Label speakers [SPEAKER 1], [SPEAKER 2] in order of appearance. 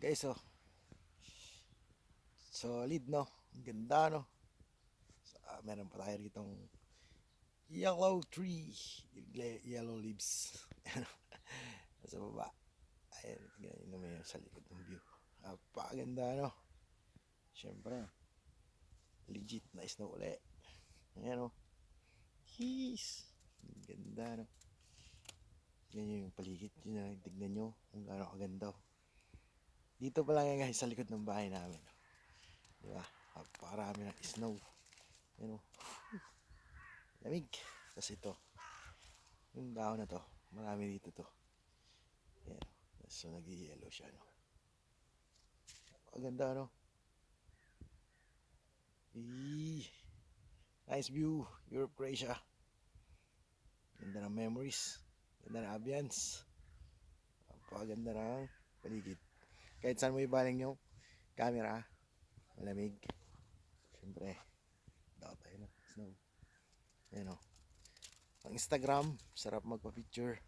[SPEAKER 1] Guys, oh, solid, no? Ang ganda, no? So, meron pa tayo ritong yellow tree. Yellow leaves. Sa baba. Ayan, ganyan naman yung sa likod ng view. Napakaganda, no? Siyempre, legit na snow uli. Ayan, oh. Jeez. Ang ganda, no? Ganyan yung paligid. Yun na, tignan nyo kung gaano kaganda. Dito pa lang yan guys, sa likod ng bahay namin. Diba? Napakarami ng snow. Yan, oh. Lamig. Tapos ito, yung dahon na to, marami dito to. Yan. So nag-yellow siya, no? Ang ganda, no? Eee. Nice view. Europe, Croatia. Ganda ng memories. Ganda ng ambience. Napakaganda ng paligid. Kahit saan mo ibaling yung camera, malamig. Siyempre, daw tayo na snow. Yan, o. Ang Instagram, sarap magpa-picture.